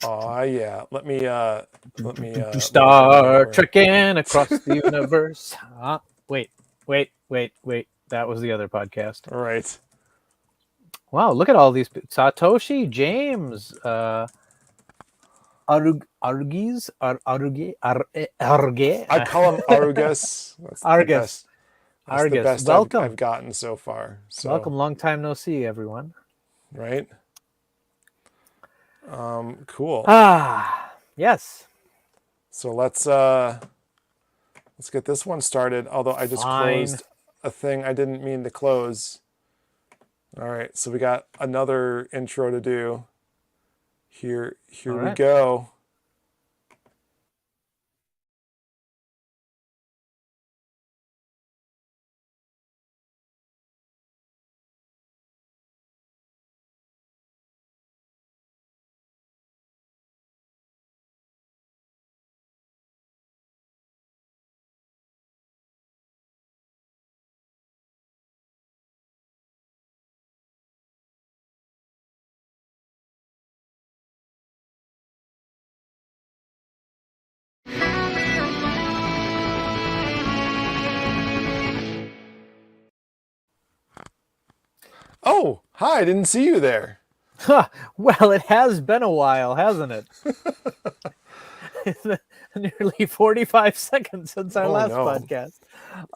Oh yeah. Let me Star trekking across the universe. Wait. That was the other podcast. All right. Wow, look at all these. Satoshi, James, Arugis, Arge, I call him Argus. That's the Argus, best. That's the best I've Welcome. gotten so far. So Welcome. Long time no see, everyone. right. Cool. Yes. So let's get this one started. Although I just Fine. closed a thing I didn't mean to close. All right, so we got another intro to do. Here All we right. go. Oh, hi! I didn't see you there. Well, it has been a while, hasn't it? Nearly 45 seconds since our last podcast.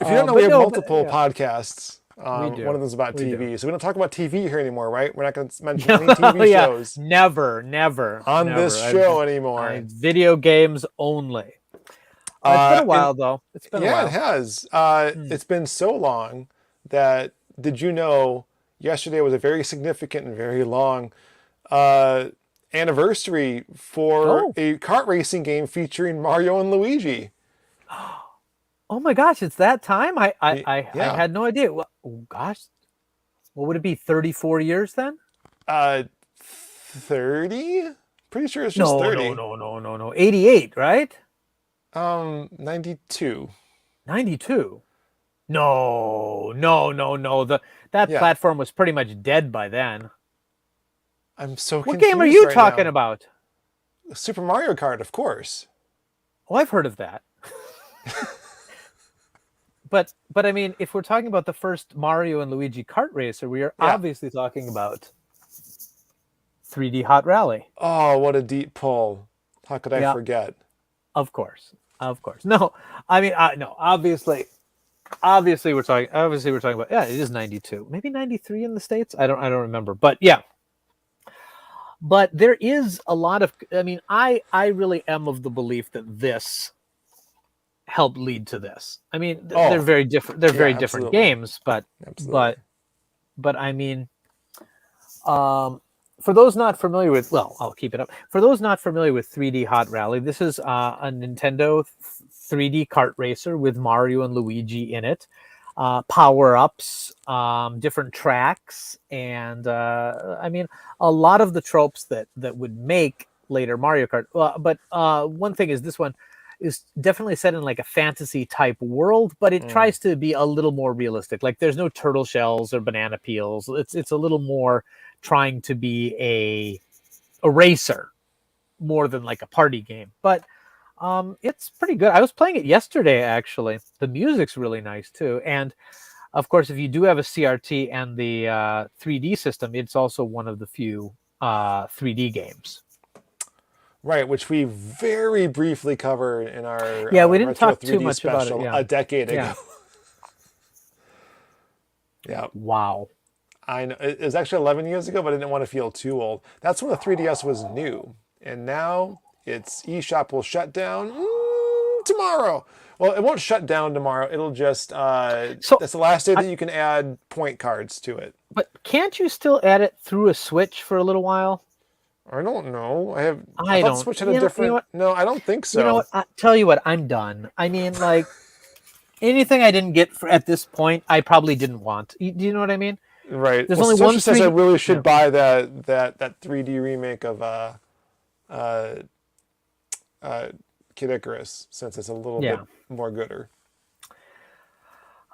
If you don't know, we have multiple podcasts. We do. One of them is about We TV, do. so we don't talk about TV here anymore, right? We're not going to mention any TV shows Never on this show anymore. Video games only. It's been a while, though. It's been a while. Yeah, it has. It's been so long that, did you know, yesterday was a very significant and very long anniversary for a kart racing game featuring Mario and Luigi. Oh my gosh, it's that time? I had no idea. Well, gosh, what would it be? 34 years then? 30? Pretty sure it's just 30. No. 88, right? 92. 92. No. That platform was pretty much dead by then. I'm so confused. What game are you talking about? Super Mario Kart, of course. Oh, I've heard of that. But I mean, if we're talking about the first Mario and Luigi kart racer, we are obviously talking about 3D Hot Rally. Oh, what a deep pull. How could I forget? Of course. No, I mean, no, obviously we're talking about, it is 92, maybe 93 in the States. I don't remember, but yeah. But there is a lot of, I mean, I really am of the belief that this helped lead to this. I mean, they're very different. They're very different games, but I mean, for those not familiar with, well, I'll keep it up. For those not familiar with 3D Hot Rally, this is a Nintendo 3D kart racer with Mario and Luigi in it. Power-ups, different tracks, and I mean, a lot of the tropes that would make later Mario Kart. But one thing is, this one is definitely set in like a fantasy type world, but it tries to be a little more realistic. Like there's no turtle shells or banana peels. It's a little more trying to be a racer more than like a party game. But it's pretty good. I was playing it yesterday, actually. The music's really nice too. And of course, if you do have a CRT and the 3D system, it's also one of the few 3D games. Right, which we very briefly covered in our we didn't talk too much about it a decade ago. Yeah. Wow. I know it was actually 11 years ago, but I didn't want to feel too old. That's when the 3DS was new, and now its eShop will shut down tomorrow. Well, it won't shut down tomorrow. It'll just that's the last day that you can add point cards to it. But can't you still add it through a Switch for a little while? I don't know. I thought Switch had a different. No, I don't think so. You know what? Tell you what, I'm done. I mean, like anything I didn't get at this point, I probably didn't want. Do you know what I mean? Right. There's only one. Says I really should buy that 3D remake of Kid Icarus, since it's a little bit more gooder.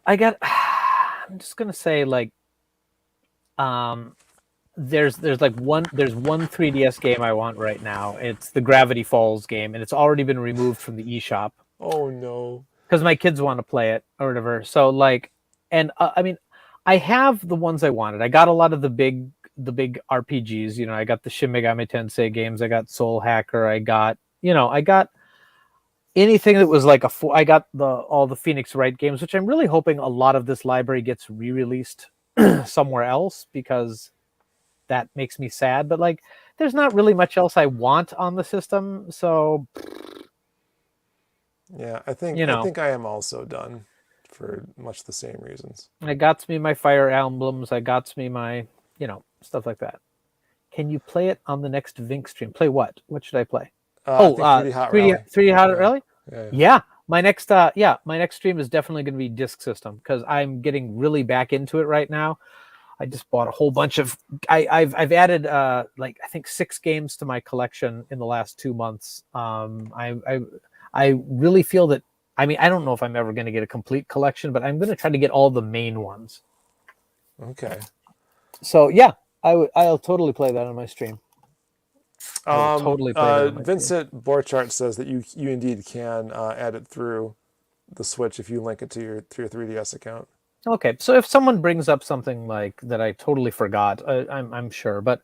I'm just gonna say, like, there's one 3DS game I want right now. It's the Gravity Falls game, and it's already been removed from the eShop Oh no. because my kids want to play it or whatever. So like, and I mean, I have the ones I wanted. I got a lot of the big RPGs. You know, I got the Shin Megami Tensei games. I got Soul Hacker. I got anything that was like I got all the Phoenix Wright games, which I'm really hoping a lot of this library gets re-released somewhere else because that makes me sad. But like, there's not really much else I want on the system. So Yeah, I think I am also done for much the same reasons. I got me my Fire Emblems. I got me my stuff like that. Can you play it on the next Vinnk stream? Play what? What should I play? I think 3D Hot Rally. 3D Hot Rally? Yeah. Yeah. My next stream is definitely going to be Disk System because I'm getting really back into it right now. I just bought a whole bunch of. I've added like I think 6 games to my collection in the last 2 months. I really feel that. I mean, I don't know if I'm ever going to get a complete collection, but I'm going to try to get all the main ones. Okay. So yeah, I'll totally play that on my stream. Totally Vincent Borchardt says that you indeed can add it through the Switch if you link it to your 3DS account. Okay, so if someone brings up something like that I totally forgot, I'm sure, but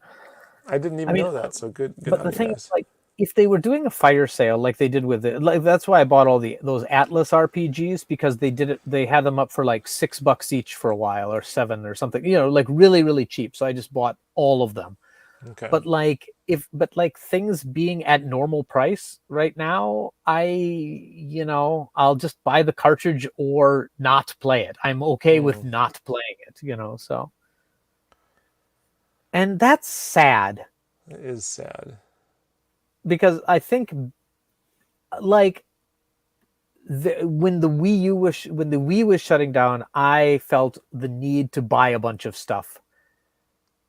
I didn't even know that. So good. But the thing is, like, if they were doing a fire sale like they did with it, like that's why I bought all those Atlas RPGs because they did it. They had them up for like $6 each for a while or $7 or something, like really really cheap. So I just bought all of them. Okay. But things being at normal price right now, I'll just buy the cartridge or not play it. I'm okay with not playing it, so. And that's sad. It is sad. Because I think like when the Wii was shutting down, I felt the need to buy a bunch of stuff.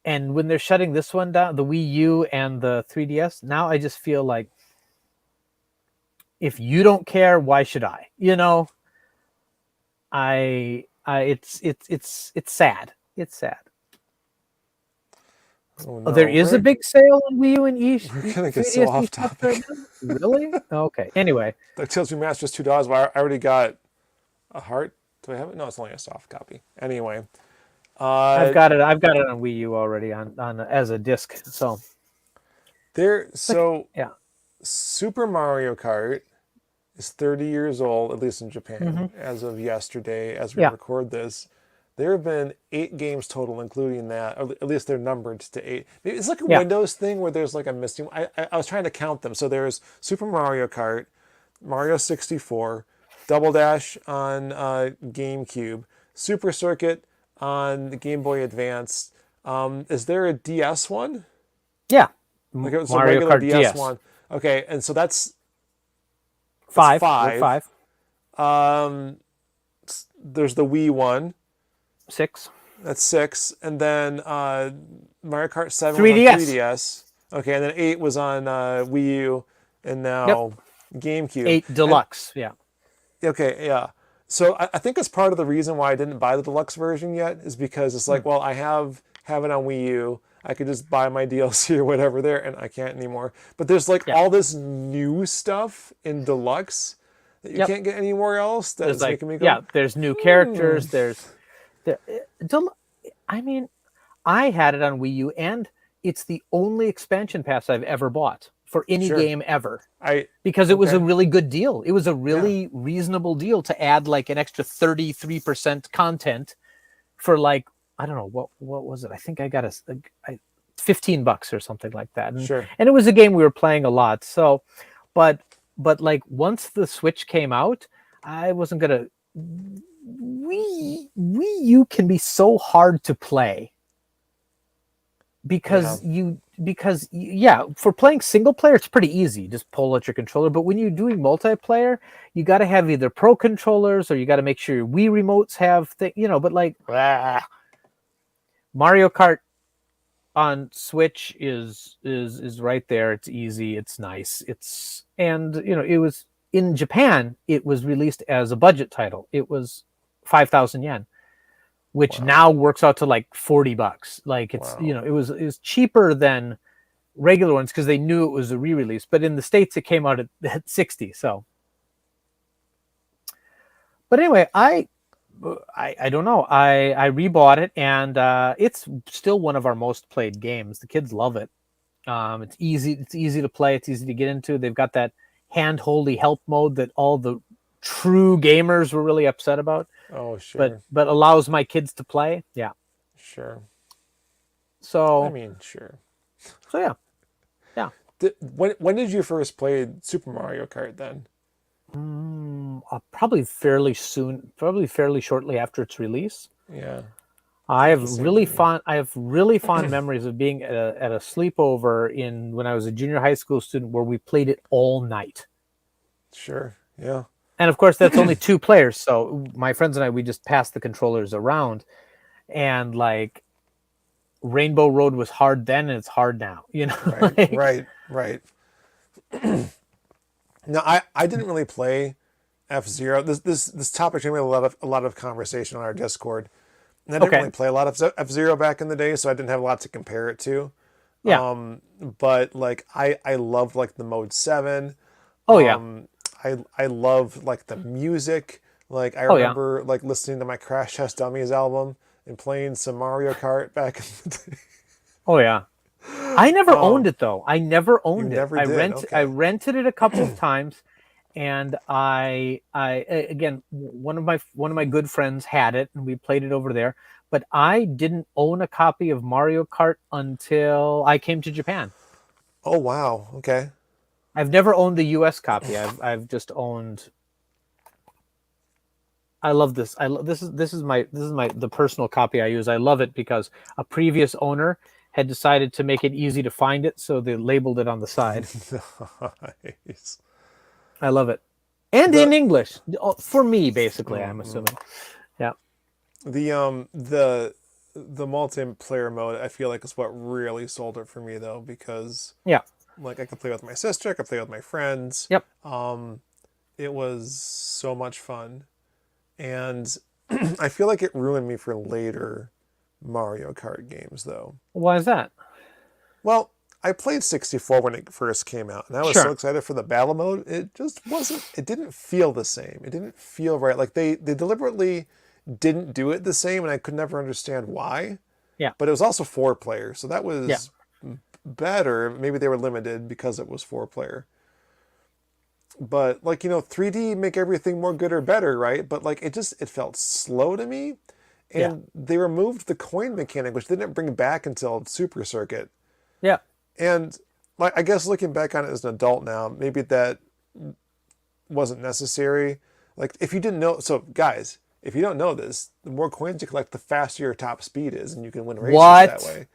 And when they're shutting this one down, the Wii U and the 3DS, now I just feel like if you don't care, why should I? It's sad. It's sad. Oh, no. There is a big sale on Wii U and We're gonna get so off topic. Really? Okay. Anyway, DuckTales Remastered $2. Well, I already got a heart. Do I have it? No, it's only a soft copy. Anyway. I've got it on Wii U already on as a disc. So Super Mario Kart is 30 years old, at least in Japan, as of yesterday, as we record this. There have been 8 games total, including that. Or at least they're numbered to 8. It's like a Windows thing where there's like a missing. I was trying to count them. So there's Super Mario Kart, Mario 64, Double Dash on GameCube, Super Circuit on the Game Boy Advance. Is there a DS one? Yeah. Like it was Mario a regular Kart DS DS one. Okay, and so that's 5. 5. There's the Wii one. 6. That's 6. And then Mario Kart 7 3DS. was on 3DS. Okay, and then 8 was on Wii U, and now GameCube. 8 Deluxe, Okay, yeah. So I think that's part of the reason why I didn't buy the Deluxe version yet is because it's like, well, I have it on Wii U. I could just buy my DLC or whatever there, and I can't anymore. But there's like all this new stuff in Deluxe that you can't get anywhere else. That's making me go, there's new characters. I mean, I had it on Wii U, and it's the only expansion pass I've ever bought for any game ever. Because it was a really good deal. It was a really reasonable deal to add like an extra 33% content for like, I don't know, what was it? I think I got $15 or something like that. And it was a game we were playing a lot. So, but like once the Switch came out, I wasn't going to. Wii U can be so hard to play because for playing single player it's pretty easy, just pull out your controller, but when you're doing multiplayer you got to have either pro controllers or you got to make sure your Wii remotes have but like Mario Kart on Switch is right there. It's easy, it's nice, it was in Japan, it was released as a budget title. It was 5,000 yen. which Wow. now works out to like $40. Like it's Wow. it was cheaper than regular ones because they knew it was a re-release. But in the States, it came out at 60. So, but anyway, I don't know. I rebought it, and it's still one of our most played games. The kids love it. It's easy. It's easy to play. It's easy to get into. They've got that hand-holdy help mode that all the true gamers were really upset about, Oh, sure. but allows my kids to play. Yeah. Sure. I So mean, sure. yeah. When did you first play Super Mario Kart then? Probably fairly soon. Probably fairly shortly after its release. Yeah. I have the same really for me. really fond memories of being at a sleepover when I was a junior high school student where we played it all night. Sure. Yeah. And of course, that's only 2 players. So my friends and I, we just passed the controllers around, and like Rainbow Road was hard then, and it's hard now. Right. Right. No, I didn't really play F-Zero. This topic made a lot of conversation on our Discord. And I didn't Okay. really play a lot of F-Zero back in the day, so I didn't have a lot to compare it to. Yeah. But like I loved like the Mode 7. Oh yeah. I love like the music. Like I Oh yeah. remember like listening to my Crash Test Dummies album and playing some Mario Kart back in the day. Oh yeah. I never owned it though. I never owned it. never I did? I Okay. rented it a couple of times, and I again one of my good friends had it, and we played it over there. But I didn't own a copy of Mario Kart until I came to Japan. Oh wow. Okay. I've never owned the U.S. copy. I've just owned. I love this. This is the personal copy I use. I love it because a previous owner had decided to make it easy to find it, so they labeled it on the side. Nice. I love it, and in English for me, basically. I'm Mm-hmm. assuming. Yeah. The multiplayer mode I feel like is what really sold it for me though, because Yeah. like I could play with my sister, I could play with my friends. Yep. It was so much fun. And I feel like it ruined me for later Mario Kart games though. Why is that? Well, I played 64 when it first came out, and I was so Sure. excited for the battle mode. It just wasn't, it didn't feel the same. It didn't feel right. Like they deliberately didn't do it the same, and I could never understand why. Yeah. But it was also 4-player, so that was Yeah. better. Maybe they were limited because it was 4-player. But like, 3D make everything more good or better, right? But like it felt slow to me. And they removed the coin mechanic, which they didn't bring back until Super Circuit. Yeah. And like I guess looking back on it as an adult now, maybe that wasn't necessary. Like if you didn't know, so guys, if you don't know this, the more coins you collect, the faster your top speed is, and you can win races that way.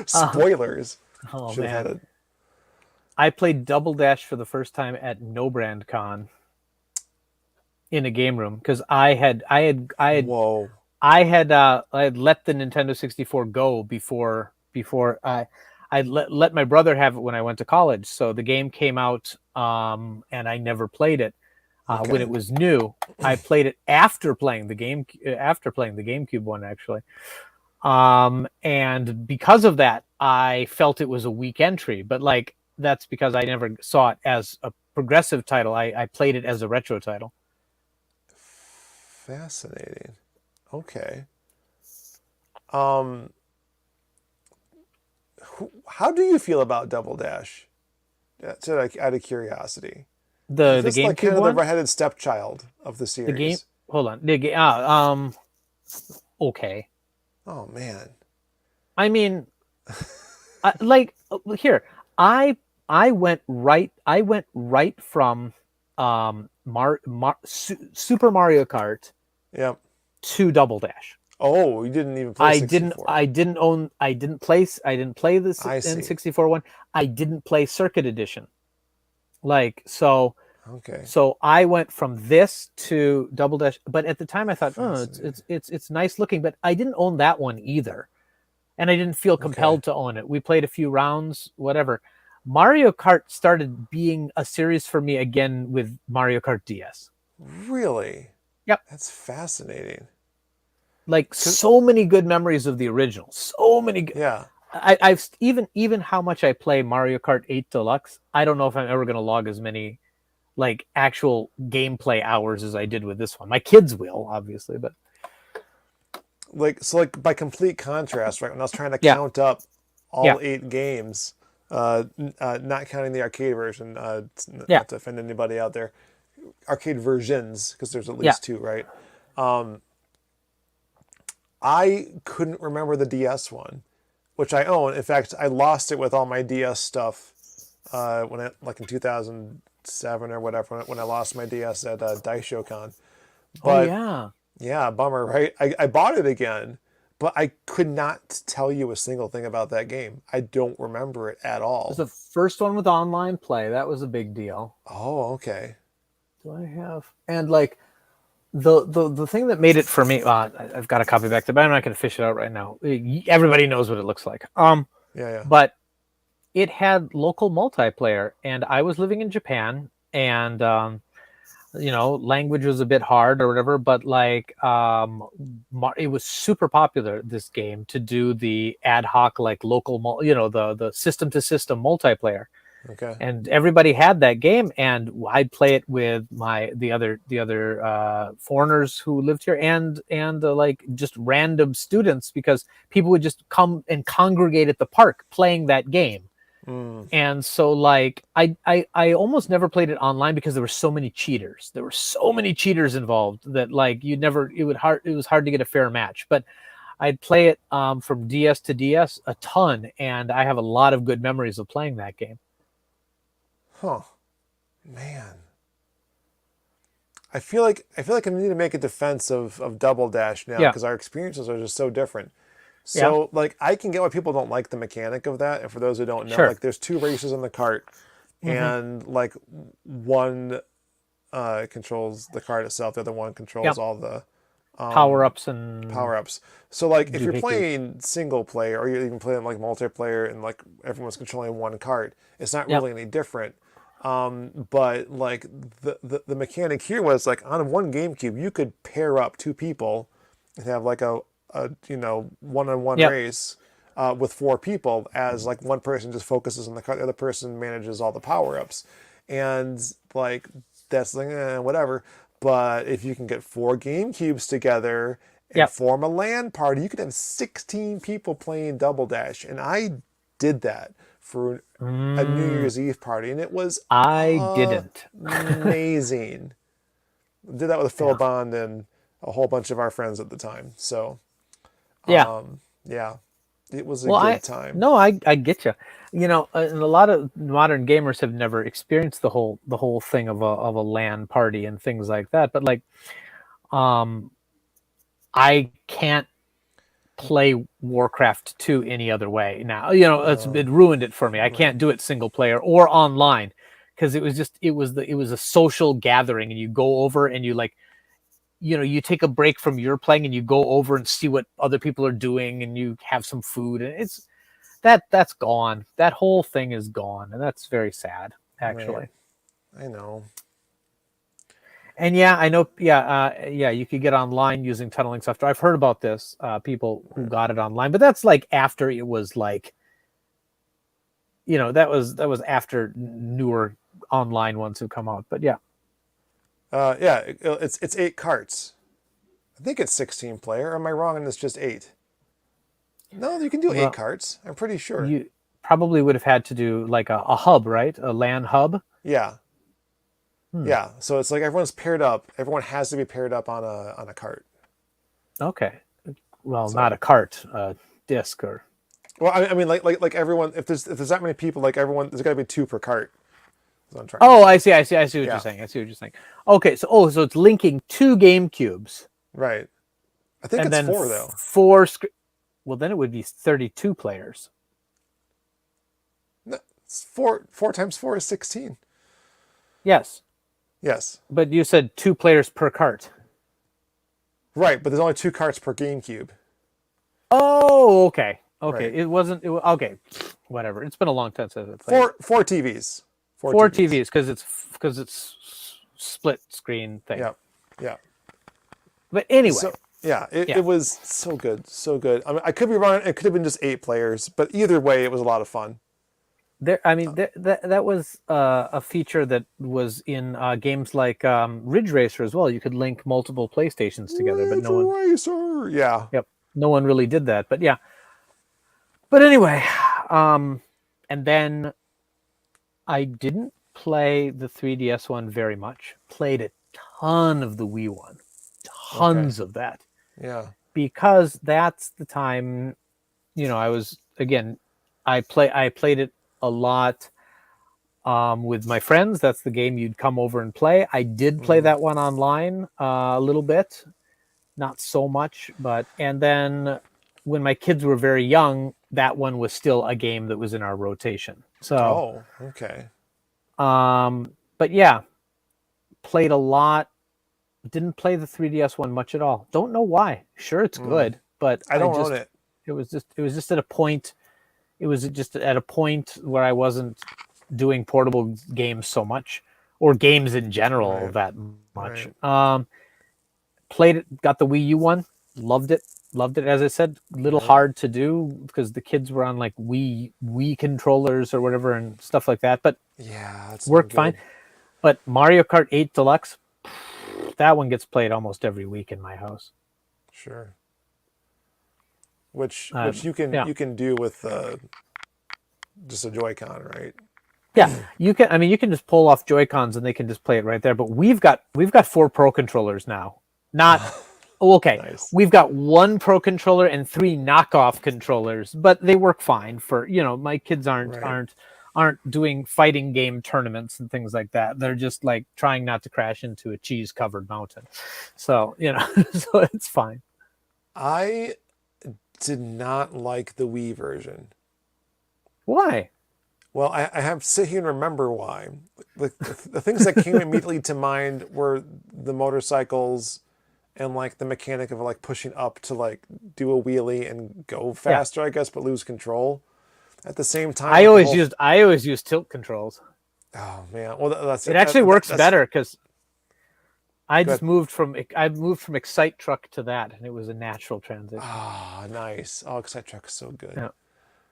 Spoilers. Oh Should have had man. it. I played Double Dash for the first time at No Brand Con in a game room because I had Whoa. I had let the Nintendo 64 go before I let my brother have it when I went to college. So the game came out and I never played it when it was new. I played it after playing the GameCube one actually. And because of that, I felt it was a weak entry, but like that's because I never saw it as a progressive title. I played it as a retro title. Fascinating. Okay. How do you feel about Double Dash? Out of curiosity. The It's GameCube like kind of one? the redheaded stepchild of the series. The game. Hold on. Okay. Oh man. I mean, here. I went right from Super Mario Kart Yep. to Double Dash. Oh, you didn't even play 64. I didn't play this I see. N64 one. I didn't play Circuit Edition. Like so Okay. So I went from this to Double Dash, but at the time I thought, oh, it's nice looking, but I didn't own that one either. And I didn't feel compelled to own it. We played a few rounds, whatever. Mario Kart started being a series for me again with Mario Kart DS. Really? Yep. That's fascinating. Like so many good memories of the original. So many. Yeah. I've even how much I play Mario Kart 8 Deluxe. I don't know if I'm ever going to log as many like actual gameplay hours as I did with this one. My kids will, obviously, but Like by complete contrast, right? When I was trying to yeah, count up yeah, all 8 games, not counting the arcade version, yeah, not to offend anybody out there, arcade versions, because there's at yeah. least 2, right? I couldn't remember the DS one, which I own. In fact, I lost it with all my DS stuff when I, like in 2007 or whatever, when I lost my DS at DaishoCon. Oh But yeah. yeah, bummer, right? I bought it again, but I could not tell you a single thing about that game. I don't remember it at It was all. the first one with online play. That was a big deal. Oh, okay. Do I have and like the thing that made it for me? I've got a copy back there, but I'm not going to fish it out right now. Everybody knows what it looks like. Yeah, yeah. But it had local multiplayer, and I was living in Japan, and language was a bit hard or whatever, but like it was super popular, this game, to do the ad hoc like local the system to system multiplayer, Okay. and everybody had that game, and I'd play it with the other foreigners who lived here, and like just random students, because people would just come and congregate at the park playing that game. Mm, And so like I almost never played it online because there were so many cheaters. There were so many cheaters involved that like it was hard to get a fair match. But I'd play it from DS to DS a ton, and I have a lot of good memories of playing that game. huh. Man. I feel like I need to make a defense of Double Dash now Yeah, because our experiences are just so different. yeah, So like I can get why people don't like the mechanic of that. And for those who don't know, sure. like there's 2 races in the cart, Hmm. and like one controls the cart itself, the other one controls Yep. all the Power ups and power ups. So like if you're doohickeys. playing single player or you're even playing like multiplayer and like everyone's controlling one cart, it's not Yep. really any different. But like the mechanic here was like on one GameCube you could pair up 2 people and have like a one-on-one Yep. race with 4 people as like one person just focuses on the cart, the other person manages all the power-ups, and like that's like whatever. But if you can get 4 GameCubes together and Yep. form a LAN party, you could have 16 people playing Double Dash. And I did that for a New Mm, Year's Eve party, and it was I didn't. amazing. Did that with Phil Yeah. Bond and a whole bunch of our friends at the time. So, Yeah. yeah, it was a Well, good time. I get you. And a lot of modern gamers have never experienced the whole thing of a LAN party and things like that. But like, um, I can't play Warcraft 2 any other way now. It ruined it for me. I Right. can't do it single player or online, because it was a social gathering, and you go over and you like, you take a break from your playing and you go over and see what other people are doing, and you have some food, and that's gone. That whole thing is gone, and that's very sad, Right. actually. I know. And yeah, I know. Yeah, yeah, you could get online using tunneling software. I've heard about this. People who got it online, but that's like after it was like, that was after newer online ones have come out. But yeah, Yeah, it's 8 carts. I think it's 16 player. Am I wrong? And it's just 8. No, you can do eight well, carts. I'm pretty sure. you probably would have had to do like a hub, right? A LAN hub. Yeah, Hmm. yeah. So it's like everyone's paired up. Everyone has to be paired up on a cart. Okay. Well, not So a cart, a disc or. well, I mean, like everyone. If there's that many people, like everyone, there's got to be 2 per cart. That's what I'm trying to Oh, say. I see what you're Yeah, saying. I see what you're saying. Okay, so it's linking 2 GameCubes, right. I think and it's then 4 though. well, then it would be 32 players. No, it's 4 times 4 is 16. Yes, Yes, but you said 2 players per cart. right. But there's only 2 carts per GameCube. Oh, okay. Okay. Right. It wasn't. Okay. Whatever. It's been a long time since I played it. Four TVs. Four Four TVs. TVs, because it's split screen thing. Yeah, yeah. But anyway, So yeah, yeah. it was so good, so good. I mean, I could be wrong. It could have been just 8 players, but either way, it was a lot of fun. That was a feature that was in games like Ridge Racer as well. You could link multiple PlayStations together, but Ridge no one. Racer, yeah. Yep, no one really did that. But yeah. But anyway, and then I didn't play the 3DS one very much. Played a ton of the Wii one, tons of that, Yeah. because that's the time. I was again. I played it a lot with my friends. That's the game you'd come over and play. I did play that one online a little bit, not so much, but and then when my kids were very young, that one was still a game that was in our rotation. So, Oh, okay. but yeah, played a lot. Didn't play the 3DS one much at all. Don't know why. Sure, it's good, but I don't own it. It was just at a point. It was just at a point where I wasn't doing portable games so much, or games in general that much. Played it, got the Wii U one, loved it. As I said, a little hard to do because the kids were on like Wii controllers or whatever and stuff like that, but yeah, it's worked fine. But Mario Kart 8 Deluxe, that one gets played almost every week in my house. Sure. Which you can do with just a Joy-Con, right? Yeah, you can. I mean, you can just pull off Joy-Cons and they can just play it right there. But we've got 4 Pro controllers now. Not okay. Nice. We've got 1 Pro controller and 3 knockoff controllers, but they work fine for my kids aren't doing fighting game tournaments and things like that. They're just like trying not to crash into a cheese covered mountain. So so it's fine. I did not like the Wii version. Why? Well, I have to sit here and remember why. The things that came immediately to mind were the motorcycles and like the mechanic of like pushing up to like do a wheelie and go faster, I guess, but lose control. At the same time, I always use tilt controls. Oh man, well it actually works better because I moved from Excite Truck to that, and it was a natural transition. Ah, nice. Oh, Excite Truck is so good. Yeah.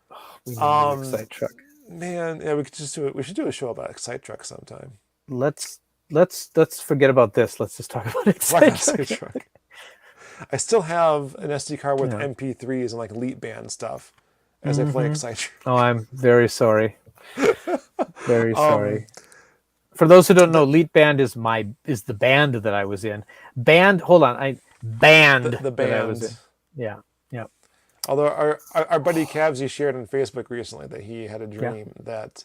Oh, we need Excite Truck. Man, yeah, we could just do it. We should do a show about Excite Truck sometime. Let's forget about this. Let's just talk about Excite Truck. I still have an SD card with MP3s and like Elite Band stuff as I play Excite Truck. Oh, I'm very sorry. Very sorry. For those who don't know, Elite Band is the band that I was in. Band. Hold on. The band that I was in. Yeah. Yeah. Although our buddy Cavsy shared on Facebook recently that he had a dream that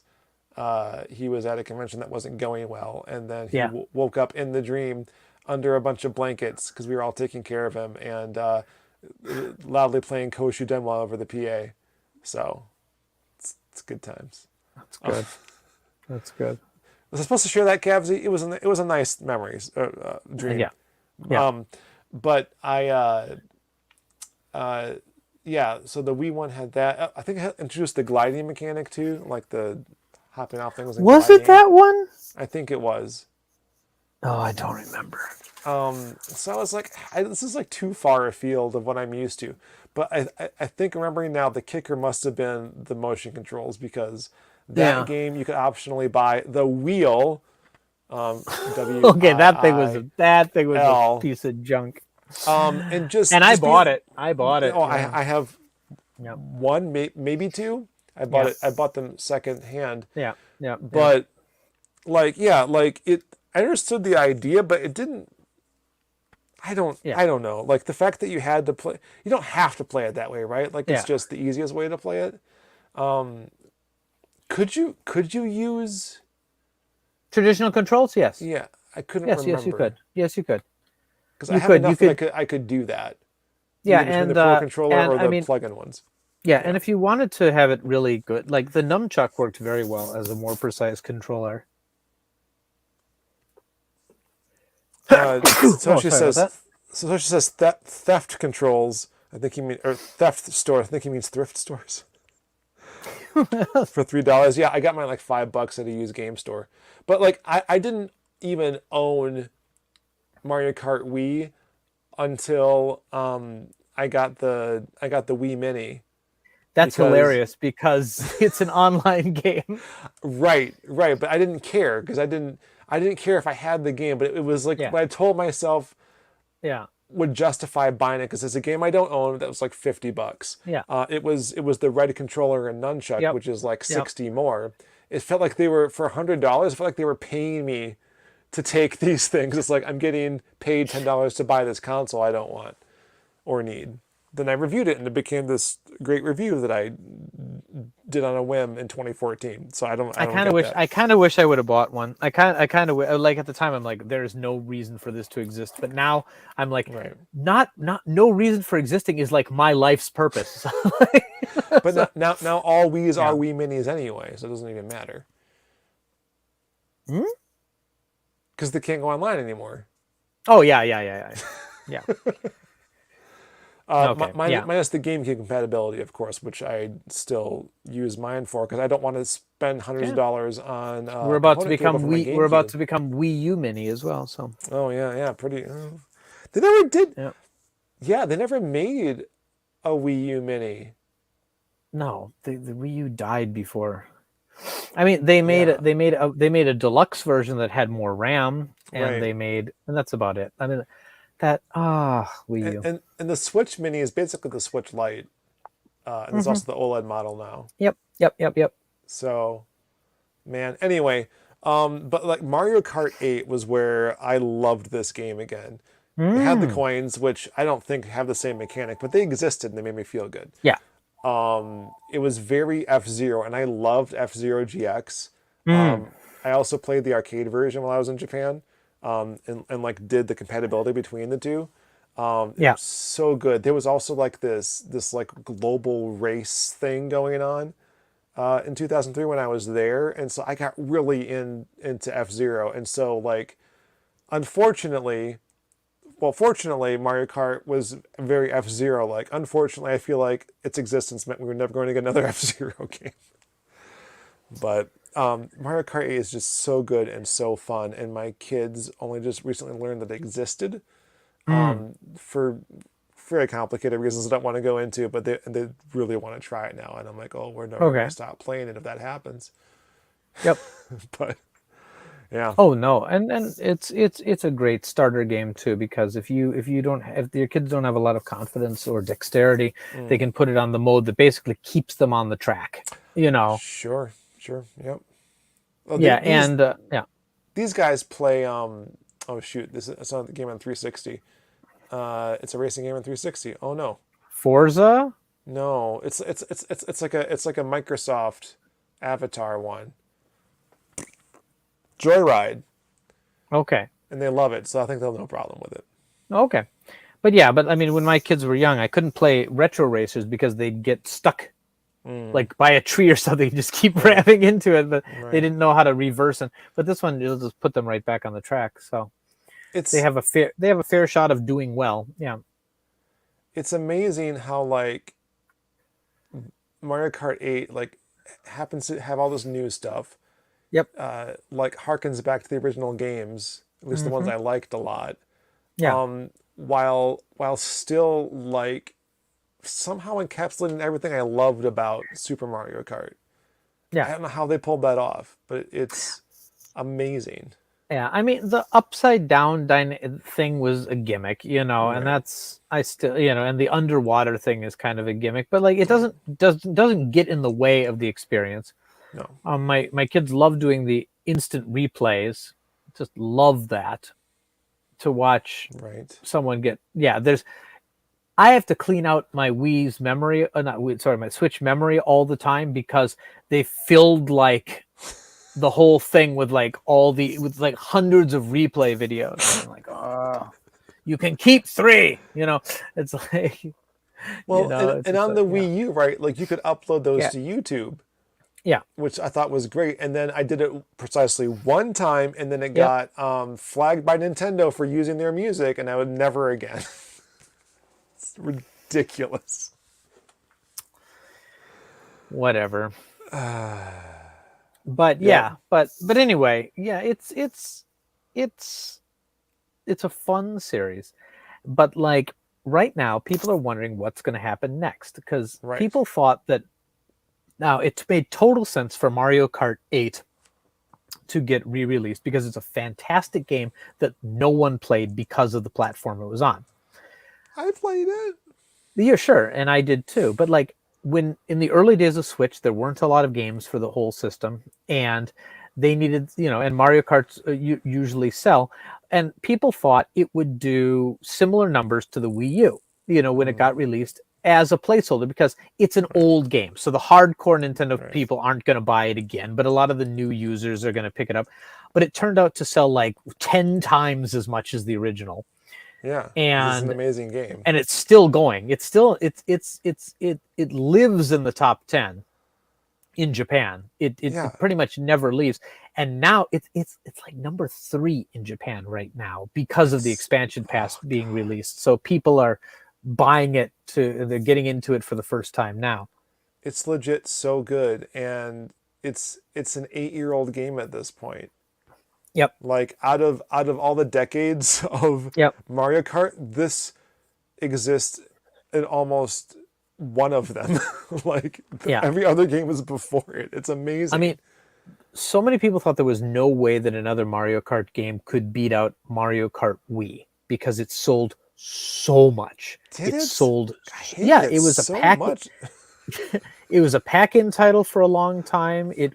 he was at a convention that wasn't going well, and then he woke up in the dream under a bunch of blankets because we were all taking care of him and loudly playing Koshu Denwa over the PA. So it's good times. That's good. That's good. Was I supposed to share that, Cavsy? It was a nice memories dream. Yeah. Yeah. But so the Wii one had that. I think it introduced the gliding mechanic too, like the hopping off things. Was gliding. it that one? I think it was. Oh, I don't remember. So I was like, this is like too far afield of what I'm used to. But I think remembering now, the kicker must have been the motion controls because that game you could optionally buy the wheel. Okay, that thing was a piece of junk. And I bought it. Oh, I have one, maybe 2. I bought it. I bought them second hand. Yeah, yeah. But I understood the idea, but it didn't. I don't know. Like the fact that you had to play, you don't have to play it that way, right? Like it's just the easiest way to play it. Could you use traditional controls? Yes. Yeah, I couldn't remember. Yes, you could. Yes, you could. Because I have enough that I could do that. Yeah, and the Pro controller or the plug-in ones. Yeah, and if you wanted to have it really good, like the nunchuck worked very well as a more precise controller. Satoshi says theft controls. I think he means, or theft store. I think he means thrift stores. For $3. Yeah, I got mine like $5 at a used game store. But like I didn't even own Mario Kart Wii until I got the Wii Mini. That's Because hilarious because it's an online game. right, but I didn't care because I didn't care if I had the game, but it was like Yeah. what I told myself Yeah. would justify buying it because it's a game I don't own that was like $50. Yeah. It was the red controller and nunchuck, Yep. which is like Yep. 60 more. It felt like they were for $100. It felt like they were paying me to take these things. It's like I'm getting paid $10 to buy this console I don't want or need. Then I reviewed it and it became this great review that I did on a whim in 2014. So I don't get that. I kind of wish I would have bought one. I kind of like at the time I'm like there's no reason for this to exist, but now I'm like Right. not no reason for existing is like my life's purpose. But now all Wii's are Wii Minis anyway, so it doesn't even matter. Hmm? Because they can't go online anymore. Oh yeah. Okay. Minus the GameCube compatibility, of course, which I still use mine for because I don't want to spend hundreds of dollars on. We're about to component cable become for my Wii. We're about GameCube. to become Wii U Mini as well. So. Oh yeah, pretty. They never did. Yeah. Yeah, they never made a Wii U Mini. No, the Wii U died before. I mean, they made a deluxe version that had more RAM, and Right. and that's about it. I mean, that Wii U. And the Switch Mini is basically the Switch Lite, and there's also the OLED model now. Yep. So, man. Anyway, but like Mario Kart 8 was where I loved this game again. It had the coins, which I don't think have the same mechanic, but they existed and they made me feel good. Yeah. It was very F-Zero, and I loved F-Zero GX. Mm. I also played the arcade version while I was in Japan, and like did the compatibility between the two. It Yeah. was so good. There was also like this like global race thing going on in 2003 when I was there, and so I got really into F-Zero, and so like unfortunately. Well, fortunately, Mario Kart was very F-Zero like. Unfortunately, I feel like its existence meant we were never going to get another F-Zero game. But Mario Kart 8 is just so good and so fun, and my kids only just recently learned that it existed for very complicated reasons I don't want to go into, but they really want to try it now, and I'm like, oh, we're never going to stop playing it if that happens. Yep. But yeah. Oh no, and it's a great starter game too because if your kids don't have a lot of confidence or dexterity, they can put it on the mode that basically keeps them on the track. You know. Sure. Yep. Well, yeah. These guys play. Oh shoot! It's not the game on 360. It's a racing game on 360. Oh no. Forza. No, it's like a Microsoft Avatar one. Joyride. Okay. And they love it, so I think they'll have no problem with it. Okay. But I mean, when my kids were young, I couldn't play retro racers because they'd get stuck like by a tree or something, just keep ramming into it, but they didn't know how to reverse it. But this one, you'll just put them right back on the track. So they have a fair shot of doing well. Yeah. It's amazing how like Mario Kart 8 like happens to have all this new stuff. Yep. Like harkens back to the original games, at least the ones I liked a lot. Yeah. While still like somehow encapsulating everything I loved about Super Mario Kart. Yeah. I don't know how they pulled that off, but it's amazing. Yeah, I mean the upside down thing was a gimmick, and that's and the underwater thing is kind of a gimmick, but like it doesn't get in the way of the experience. No. My kids love doing the instant replays, just love that to watch someone get. Yeah, I have to clean out my Wii's memory, my Switch memory all the time because they filled like the whole thing with like hundreds of replay videos. And I'm like, oh, you can keep 3. It's like, well, and on the Wii U, right? Like you could upload those to YouTube. Yeah, which I thought was great, and then I did it precisely one time, and then it got flagged by Nintendo for using their music, and I would never again. It's ridiculous. Whatever. But but anyway, yeah, it's a fun series. but like right now, people are wondering what's going to happen next because Right. people thought that now it made total sense for Mario Kart 8 to get re-released because it's a fantastic game that no one played because of the platform it was on. I played it. Yeah, sure, and I did too. But like when in the early days of Switch, there weren't a lot of games for the whole system, and they needed, and Mario Karts usually sell, and people thought it would do similar numbers to the Wii U, when it got released as a placeholder because it's an old game. So the hardcore Nintendo people aren't going to buy it again, but a lot of the new users are going to pick it up. But it turned out to sell like 10 times as much as the original. Yeah, And it's an amazing game, and it's still going. It lives in the top 10 in Japan. It pretty much never leaves. And now it's like number 3 in Japan right now because of the expansion pass being released. So people are buying it they're getting into it for the first time now. It's legit so good, and it's an 8-year-old game at this point. Yep. Like out of all the decades of Mario Kart, this exists in almost one of them. Like every other game was before it. It's amazing. I mean, so many people thought there was no way that another Mario Kart game could beat out Mario Kart Wii because it sold so much. It sold. It was so a pack. Much. It was a pack-in title for a long time. It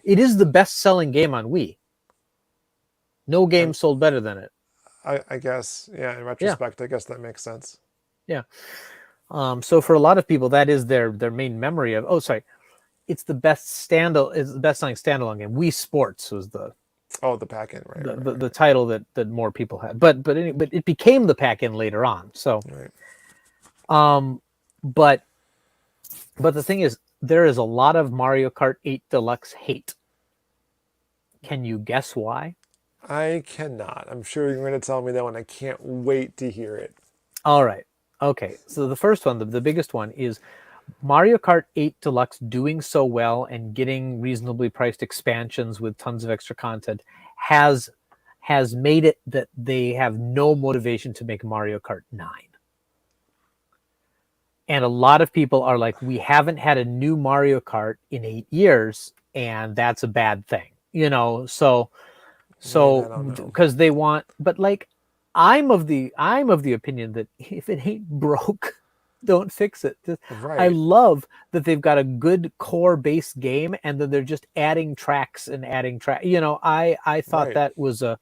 is the best-selling game on Wii. No game sold better than it. I guess, in retrospect, I guess that makes sense. Yeah. So for a lot of people, that is their main memory of. Oh, sorry, it's the best-selling standalone game. Wii Sports was the pack-in, the title that more people had. But it became the pack-in later on. So, but the thing is, there is a lot of Mario Kart 8 Deluxe hate. Can you guess why? I cannot. I'm sure you're going to tell me that one. I can't wait to hear it. All right. Okay. So the first one, the biggest one, is Mario Kart 8 Deluxe doing so well and getting reasonably priced expansions with tons of extra content has made it that they have no motivation to make Mario Kart 9. And a lot of people are like, we haven't had a new Mario Kart in 8 years, and that's a bad thing. So because they want, but like I'm of the opinion that if it ain't broke, don't fix it. I love that they've got a good core base game and then they're just adding tracks and adding track. I thought that was a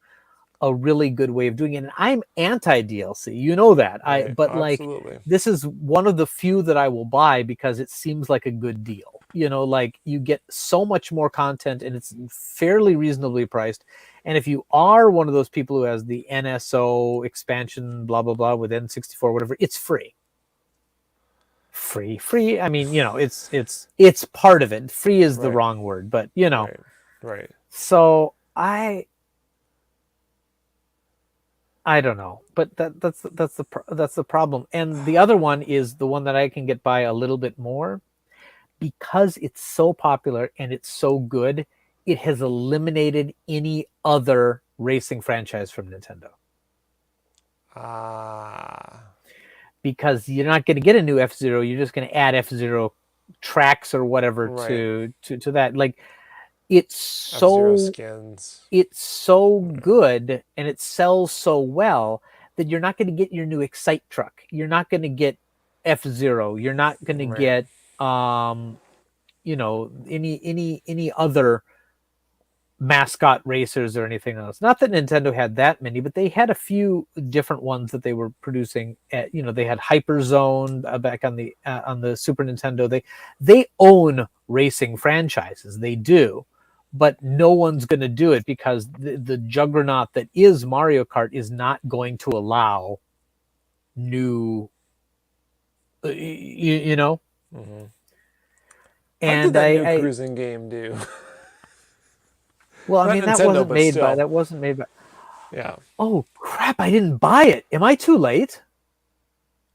really good way of doing it. And I'm anti DLC, that. But absolutely. Like this is one of the few that I will buy because it seems like a good deal. Like you get so much more content and it's fairly reasonably priced. And if you are one of those people who has the NSO expansion, blah, blah, blah, with N64, whatever, it's free. Free. I mean, it's part of it. Free is the wrong word, but Right. So I don't know, but that's the problem. And the other one is the one that I can get by a little bit more because it's so popular and it's so good. It has eliminated any other racing franchise from Nintendo. Because you're not going to get a new F-Zero. You're just going to add F-Zero tracks or whatever to that. Like it's so skins. It's so good and it sells so well that you're not going to get your new Excite truck. You're not going to get F-Zero. You're not going to get any other mascot racers or anything else. Not that Nintendo had that many, but they had a few different ones that they were producing. They had Hyperzone back on the Super Nintendo. They own racing franchises. They do, but no one's going to do it because the juggernaut that is Mario Kart is not going to allow new. Mm-hmm. And what did that new cruising game do? Well, I mean, that wasn't made by. Yeah. Oh crap! I didn't buy it. Am I too late?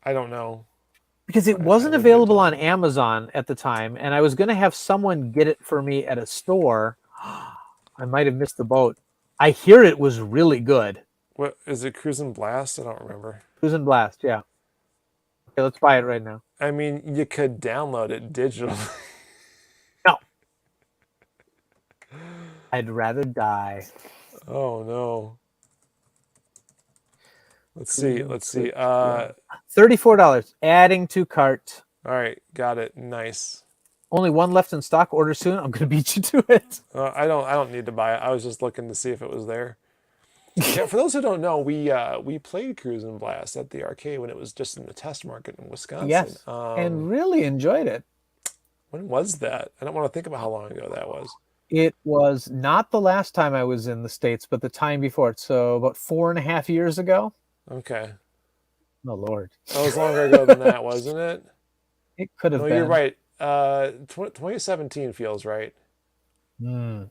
I don't know. Because it wasn't available on Amazon at the time, and I was going to have someone get it for me at a store. I might have missed the boat. I hear it was really good. What is it? Cruisin' Blast? I don't remember. Cruisin' Blast, yeah. Okay, let's buy it right now. I mean, you could download it digitally. No, I'd rather die. Oh no. Let's see. Let's see. $34. Adding to cart. All right, got it. Nice. Only one left in stock. Order soon. I'm gonna beat you to it. I don't need to buy it. I was just looking to see if it was there. Yeah, for those who don't know, we played Cruisin' Blast at the arcade when it was just in the test market in Wisconsin. Yes, and really enjoyed it. When was that? I don't want to think about how long ago that was. It was not the last time I was in the States, but the time before it. So about 4.5 years ago. Okay. Oh Lord. That was longer ago than that, wasn't it? It could have No, been. you're right. 2017 feels right. Hmm.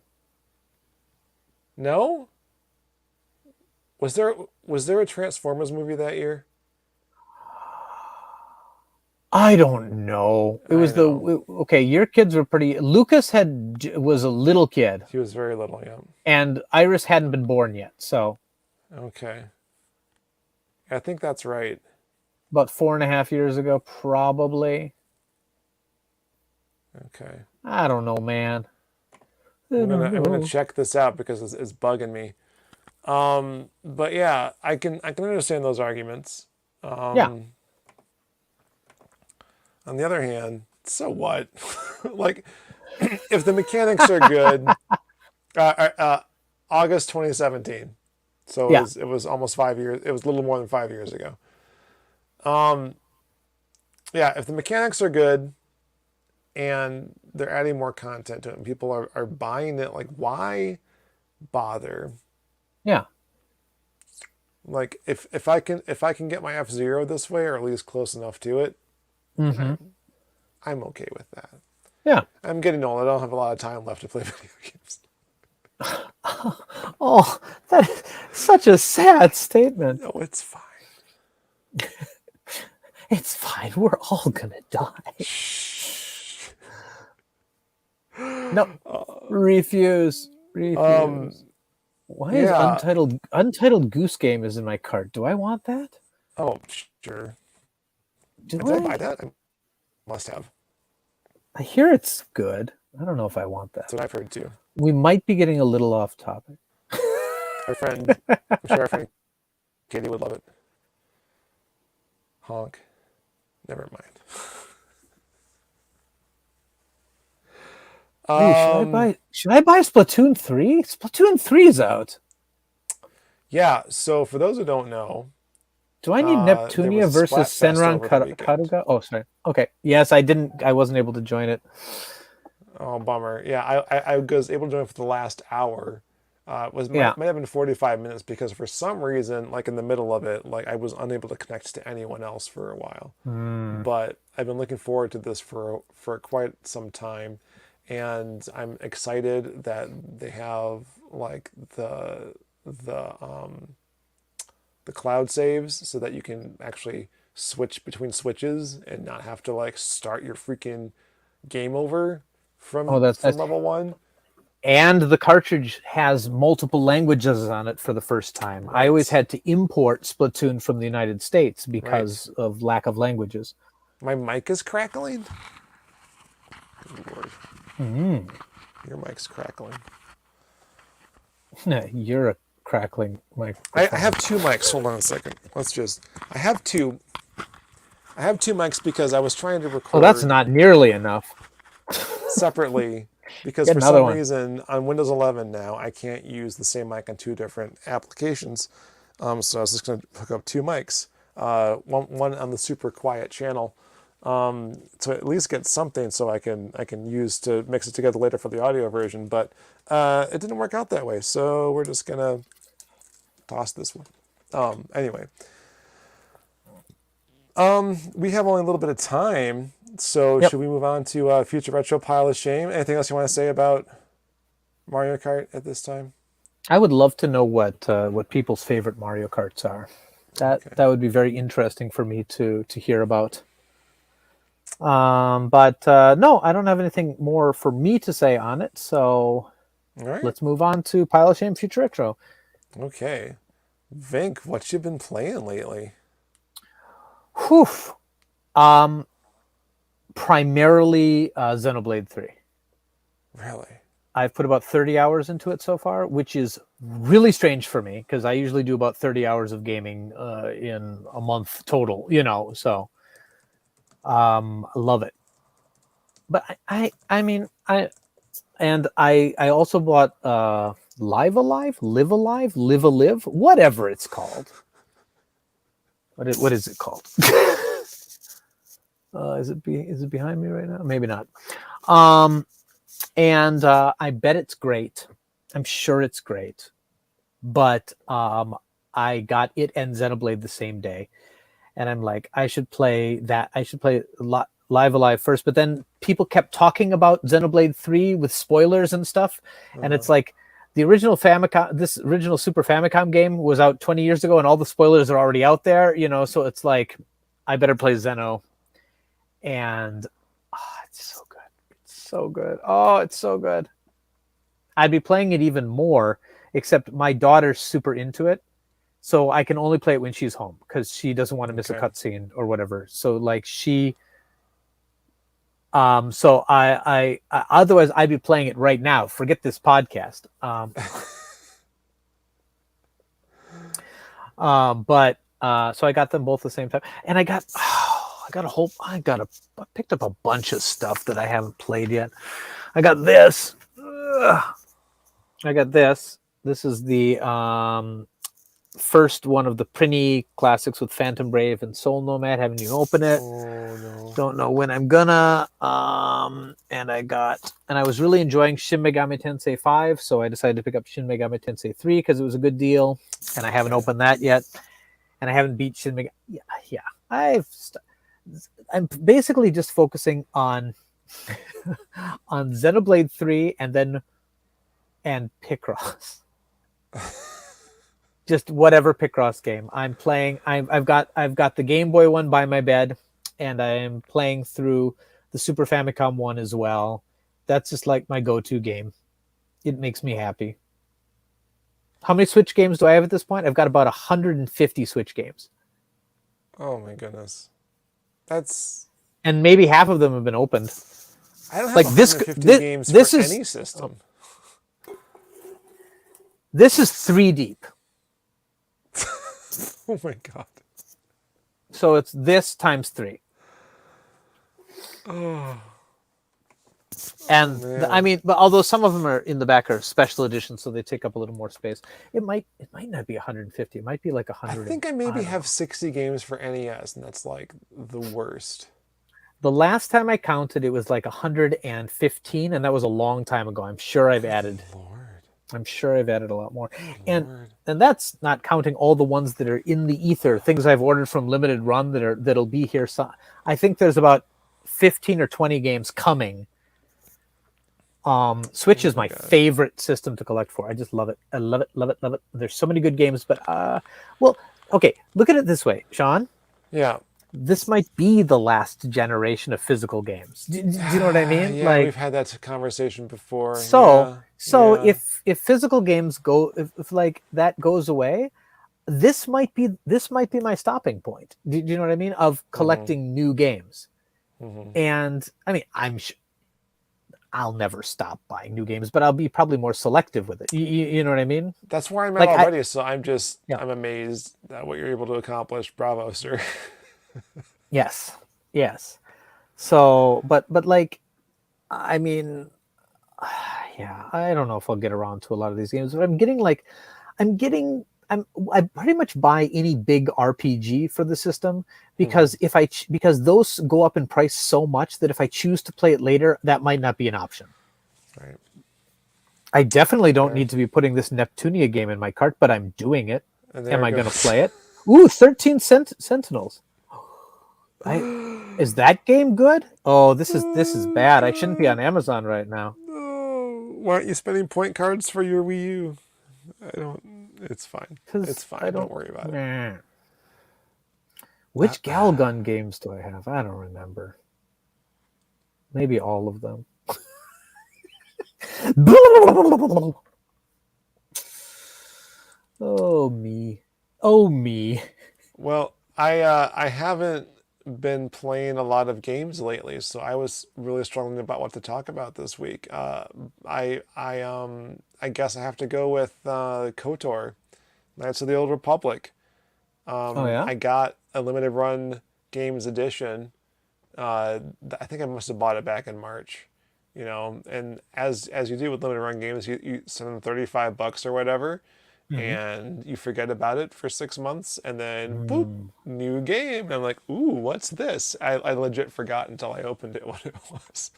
No? Was there a Transformers movie that year? I don't know. It was okay. Your kids were pretty. Lucas was a little kid, He was very little, yeah. and Iris hadn't been born yet. So Okay. I think that's right. about 4.5 years ago, probably. Okay. I don't know, man. I'm gonna check this out because it's bugging me. But yeah, I can understand those arguments. Yeah. On the other hand, so what? Like, if the mechanics are good, August 2017. So Yeah. it was almost 5 years. It was a little more than 5 years ago. Yeah, if the mechanics are good and they're adding more content to it and people are buying it, like, why bother? Yeah. Like, if I can get my F-Zero this way, or at least close enough to it, Mm-hmm. I'm okay with that. Yeah. I'm getting old. I don't have a lot of time left to play video games. Oh, that is such a sad statement. No, it's fine. It's fine. We're all gonna die. Shh. No, refuse. Refuse. Why is Untitled Goose Game is in my cart? Do I want that? Oh, sure. Do Did I buy that? I must have. I hear it's good. I don't know if I want that. That's what I've heard too. We might be getting a little off topic. I'm sure our friend Katie would love it. Honk. Never mind. Hey, should I buy Splatoon 3? Splatoon 3 is out. Yeah, so for those who don't know, do I need Neptunia versus Senran Karuga? Oh, sorry. Okay. Yes, I wasn't able to join it. Oh, bummer. Yeah, I was able to join it for the last hour. Might have been 45 minutes because for some reason, like in the middle of it, like I was unable to connect to anyone else for a while. But I've been looking forward to this for quite some time, and I'm excited that they have like the cloud saves so that you can actually switch between switches and not have to like start your freaking game over from level 1. And the cartridge has multiple languages on it for the first time. Right. I always had to import Splatoon from the United States because of lack of languages. My mic is crackling? Good Lord. Your mic's crackling. You're a crackling mic. I have two mics. Hold on a second. I have two mics because I was trying to record. Well, that's not nearly enough. Separately. Because for some reason on Windows 11 now, I can't use the same mic on two different applications. So I was just going to hook up two mics, one on the super quiet channel, to at least get something so I can use to mix it together later for the audio version. But it didn't work out that way, so we're just gonna toss this one. Anyway, we have only a little bit of time. So should we move on to Future Retro Pile of Shame? Anything else you want to say about Mario Kart at this time? I would love to know what people's favorite Mario Karts are. That would be very interesting for me to hear about. But no, I don't have anything more for me to say on it. So let's move on to Pile of Shame Future Retro. Okay. Vinnk, what you been playing lately? Whew. Um, Primarily Xenoblade 3. Really? I've put about 30 hours into it so far, which is really strange for me because I usually do about 30 hours of gaming in a month total, so I love it. But I also bought Live Alive, Live Alive, Live Alive, whatever it's called. What is it called? Is it behind me right now? Maybe not. And I bet it's great. I'm sure it's great. But I got it and Xenoblade the same day, and I'm like, I should play that. I should play Live Alive first. But then people kept talking about Xenoblade 3 with spoilers and stuff, and it's like the original this original Super Famicom game was out 20 years ago, and all the spoilers are already out there. So it's like, I better play Xeno, and it's so good. It's so good. Oh, it's so good. I'd be playing it even more, except my daughter's super into it. So I can only play it when she's home because she doesn't want to miss a cutscene or whatever. So like so I otherwise I'd be playing it right now. Forget this podcast. But so I got them both at the same time, and I picked up a bunch of stuff that I haven't played yet. I got this. I got this. This is the first one of the Prinny classics with Phantom Brave and Soul Nomad. Haven't even opened it. Oh no. Don't know when I'm gonna. And I was really enjoying Shin Megami Tensei 5, so I decided to pick up Shin Megami Tensei 3 because it was a good deal, and I haven't opened that yet, and I haven't beat Shin Megami. Yeah. I'm basically just focusing on on Xenoblade 3 and Picross. Just whatever Picross game I'm playing. I've got the Game Boy one by my bed, and I am playing through the Super Famicom one as well. That's just like my go-to game. It makes me happy. How many Switch games do I have at this point? I've got about 150 Switch games. Oh my goodness. And maybe half of them have been opened. I don't have like 150 games for any system. This is 3 deep. Oh my god. So it's this times 3. Oh. And but although some of them are in the back are special editions, so they take up a little more space. It might not be 150. It might be like 100. I think I maybe have 60 games for NES, and that's like the worst. The last time I counted, it was like 115, and that was a long time ago. I'm sure I've added. I'm sure I've added a lot more, and that's not counting all the ones that are in the ether, things I've ordered from Limited Run that'll be here. So I think there's about 15 or 20 games coming. Switch is my favorite system to collect for. I just love it. I love it, love it, love it. There's so many good games, but well, okay. Look at it this way, Sean. Yeah. This might be the last generation of physical games. Do you know what I mean? Yeah, we've had that conversation before. So if physical games go, if like that goes away, this might be my stopping point. Do you know what I mean? Of collecting new games. And I mean, I'm sure I'll never stop buying new games, but I'll be probably more selective with it. You know what I mean? That's where I'm at already. So I'm amazed at what you're able to accomplish. Bravo, sir. Yes. So, but like, I mean, yeah, I don't know if I'll get around to a lot of these games, but I pretty much buy any big RPG for the system because because those go up in price so much that if I choose to play it later, that might not be an option. Right. I definitely don't need to be putting this Neptunia game in my cart, but I'm doing it. Am I going to play it? Ooh, 13 Sentinels. Is that game good? Oh, this is bad. I shouldn't be on Amazon right now. Why aren't you spending point cards for your Wii U? It's fine. It's fine. Don't worry about it. Which Galgun games do I have? I don't remember. Maybe all of them. Oh, me. Oh, me. Well, I haven't been playing a lot of games lately, so I was really struggling about what to talk about this week. I guess I have to go with KOTOR, Knights of the Old Republic. Oh, yeah? I got a limited run games edition. I think I must have bought it back in March, and as you do with limited run games, you send them $35 or whatever, Hmm. and you forget about it for 6 months, and then boop, Mm. new game. And I'm like, ooh, what's this? I legit forgot until I opened it what it was.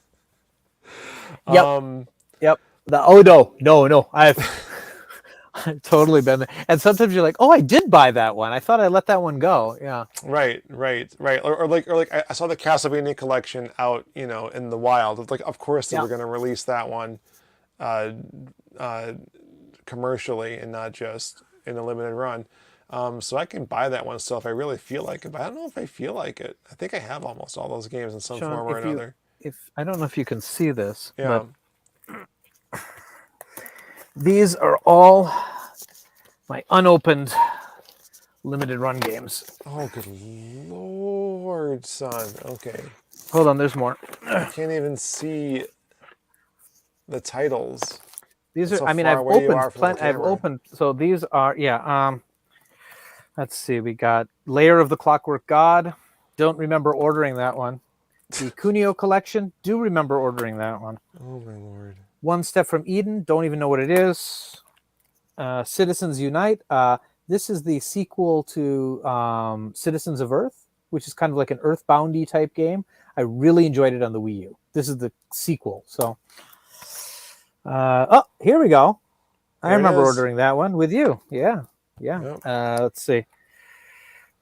Yep. Um, Yep. Oh, no. I've totally been there. And sometimes you're like, oh, I did buy that one. I thought I let that one go. Yeah. right. Or like I saw the Castlevania collection out, in the wild. It's like, of course they Yeah. were going to release that one uh, uh, commercially and not just in a limited run. So I can buy that one still if I really feel like it, but I don't know if I feel like it. I think I have almost all those games in some Sean, form or another. if I don't know if you can see this, Yeah. but these are all my unopened limited run games. Oh, good lord, son. Okay. Hold on, there's more. I can't even see the titles. These That's are, how I mean, far I've away you opened are from the plenty. I've camera. opened, so these are, yeah. Let's see, we got Layer of the Clockwork God. Don't remember ordering that one. The Kunio collection. Do remember ordering that one. Oh my lord. One Step from Eden. Don't even know what it is. Citizens Unite. This is the sequel to Citizens of Earth, which is kind of like an Earthboundy type game. I really enjoyed it on the Wii U. This is the sequel. So, oh, here we go. I There it remember is. ordering that one with you. Yeah. Yep. Let's see.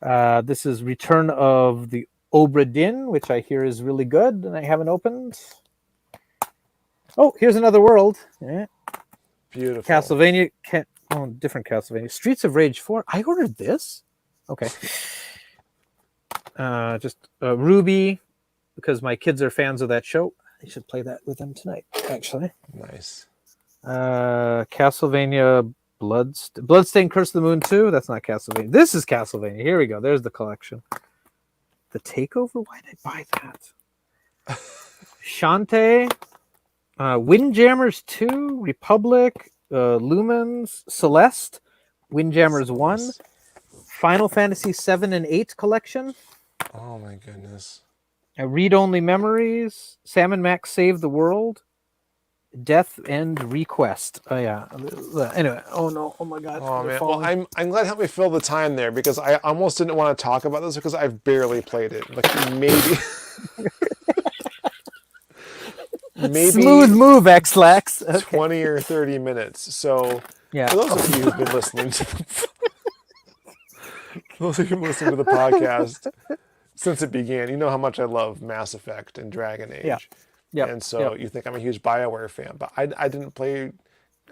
This is Return of the Obra Dinn, which I hear is really good, and I haven't opened. Oh, here's another world. Yeah. Beautiful. Castlevania. Different Castlevania. Streets of Rage 4. I ordered this. Okay. Just Ruby, because my kids are fans of that show. I should play that with them tonight, actually. Nice. Castlevania Bloodstained Curse of the Moon 2. That's not Castlevania. This is Castlevania. Here we go. There's the collection. The Takeover? Why did I buy that? Shantae. Windjammers 2. Republic. Lumens. Celeste. Windjammers 1. Nice. Final Fantasy 7 and 8 collection. Oh my goodness. Read Only Memories. Sam and Max Save the World. Death and Request. Oh yeah. Anyway. Oh no. Oh my God. Oh They're man. falling. Well, I'm glad it helped me fill the time there because I almost didn't want to talk about this because I've barely played it. Like maybe Smooth move, X-Lax. Okay. 20 or 30 minutes. So Yeah. for those of you who've been listening to those of you who've listened to the podcast since it began, you know how much I love Mass Effect and Dragon Age. Yeah. Yep. And so you think I'm a huge BioWare fan, but I didn't play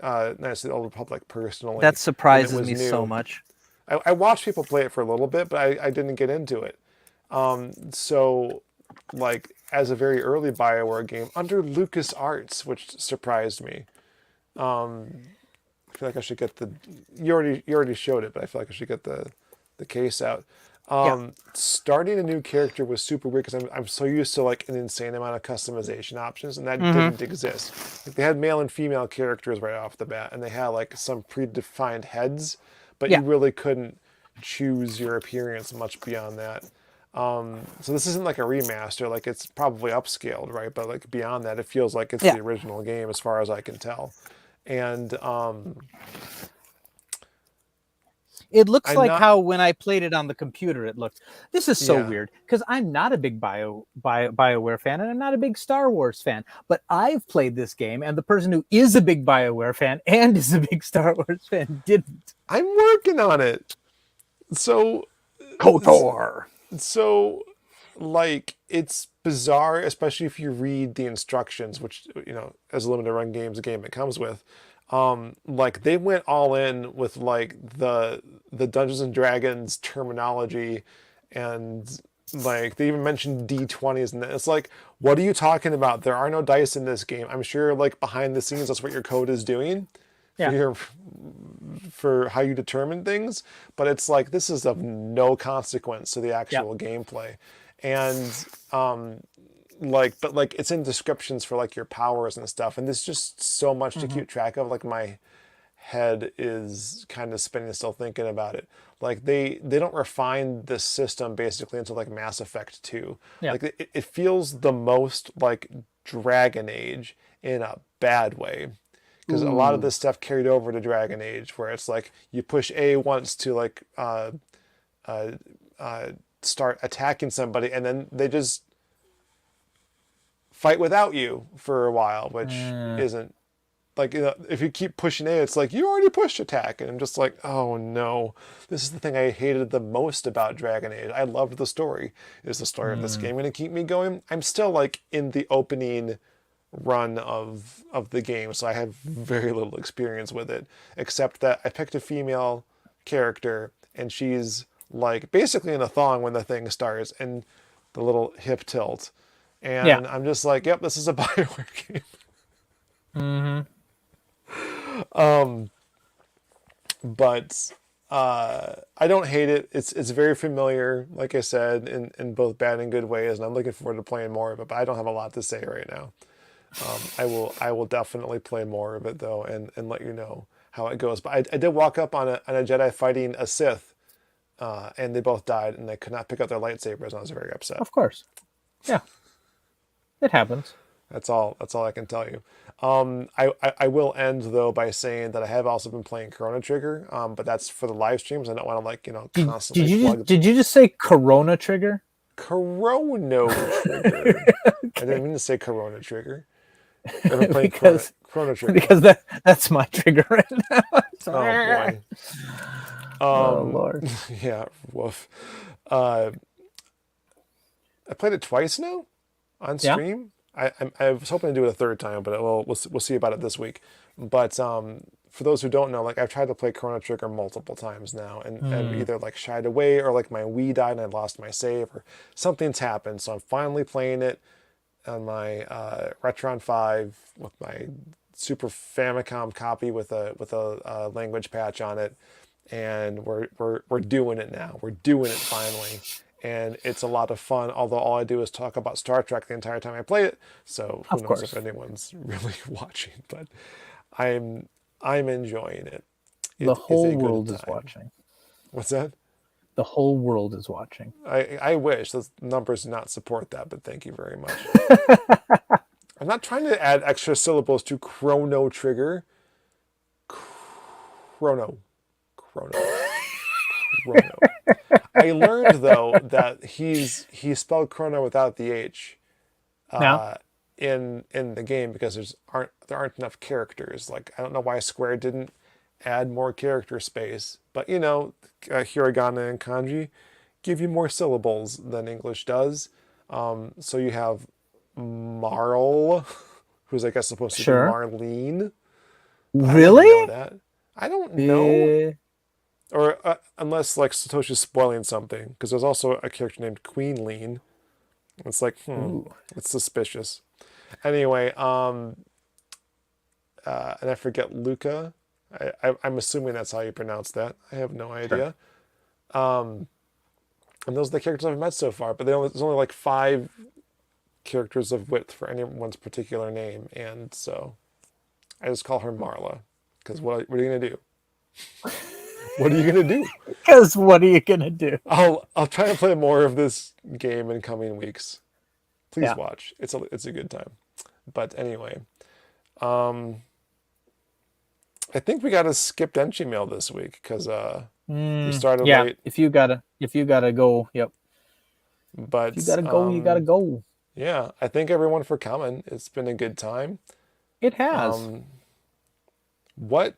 Knights of the Old Republic personally. That surprises was me new. so much. I watched people play it for a little bit, but I didn't get into it. So, like, as a very early BioWare game, under LucasArts, which surprised me. I feel like I should get the... You already showed it, but I feel like I should get the case out. Starting a new character was super weird because I'm so used to like an insane amount of customization options, and that didn't exist. Like, they had male and female characters right off the bat, and they had like some predefined heads, but you really couldn't choose your appearance much beyond that. So this isn't like a remaster, like it's probably upscaled, right? But like beyond that, it feels like it's the original game as far as I can tell. And it looks like how when I played it on the computer, it looked. This is so weird because I'm not a big BioWare fan, and I'm not a big Star Wars fan. But I've played this game, and the person who is a big BioWare fan and is a big Star Wars fan didn't. I'm working on it. So KOTOR. So, like, it's bizarre, especially if you read the instructions, which, as a limited run games, a game it comes with. Like, they went all in with, like, the Dungeons and Dragons terminology, and, like, they even mentioned D20s, and it's like, what are you talking about? There are no dice in this game. I'm sure, like, behind the scenes, that's what your code is doing. For your for how you determine things, but it's like this is of no consequence to the actual gameplay. And but it's in descriptions for like your powers and stuff, and there's just so much to keep track of. Like my head is kind of spinning still thinking about it. Like they don't refine this system basically until like Mass Effect 2. Like it feels the most like Dragon Age in a bad way, because a lot of this stuff carried over to Dragon Age, where it's like you push A once to like start attacking somebody, and then they just fight without you for a while, which isn't like, if you keep pushing A, it's like you already pushed attack, and I'm just like, oh no, this is the thing I hated the most about Dragon Age. I loved the story. Is the story of this game going to keep me going? I'm still like in the opening run of the game, so I have very little experience with it, except that I picked a female character, and she's like basically in a thong when the thing starts, and the little hip tilt, and I'm just like, yep, this is a BioWare game. But I don't hate it. It's very familiar, like I said, in both bad and good ways, and I'm looking forward to playing more of it. But I don't have a lot to say right now. I will definitely play more of it though, and let you know how it goes. But I did walk up on a Jedi fighting a Sith, and they both died, and they could not pick up their lightsabers, and I was very upset. Of course, yeah, it happens. That's all I can tell you. I will end though by saying that I have also been playing Chrono Trigger, but that's for the live streams. I don't want to constantly plug. Did you just say Corona Trigger? Chrono Trigger. I didn't mean to say Corona Trigger. I've been playing Chrono Trigger because that's my trigger right now. Oh boy. Oh Lord. Yeah. Woof. I played it twice now on stream. I was hoping to do it a third time, but we'll see about it this week. But for those who don't know, like I've tried to play Chrono Trigger multiple times now, and I've either like shied away, or like my Wii died and I lost my save, or something's happened. So I'm finally playing it on my Retron 5 with my Super Famicom copy with a language patch on it, and we're doing it now. We're doing it finally. And it's a lot of fun, although all I do is talk about Star Trek the entire time I play it. So who knows if anyone's really watching, but I'm enjoying it. The whole world is watching. What's that? The whole world is watching. I wish. Those numbers do not support that, but thank you very much. I'm not trying to add extra syllables to Chrono Trigger. Chrono. I learned though that he spelled Chrono without the H in the game, because there aren't enough characters. Like I don't know why Square didn't add more character space, but hiragana and kanji give you more syllables than English does. So you have Marl, who's I guess supposed to be Marlene. Really? I don't know. Or unless like Satoshi's spoiling something, because there's also a character named Queen Lean. It's like, it's suspicious. Anyway, and I forget Luca. I'm assuming that's how you pronounce that. I have no idea. And those are the characters I've met so far, but there's only like 5 characters of width for anyone's particular name, and so I just call her Marla, because what are you gonna do? What are you gonna do? Because what are you gonna do? I'll try to play more of this game in coming weeks. Please watch. It's a good time. But anyway, I think we got a skipped entry mail this week because we started late. If you gotta go, yep. But if you gotta go, you gotta go. Yeah, I thank everyone for coming. It's been a good time. It has. What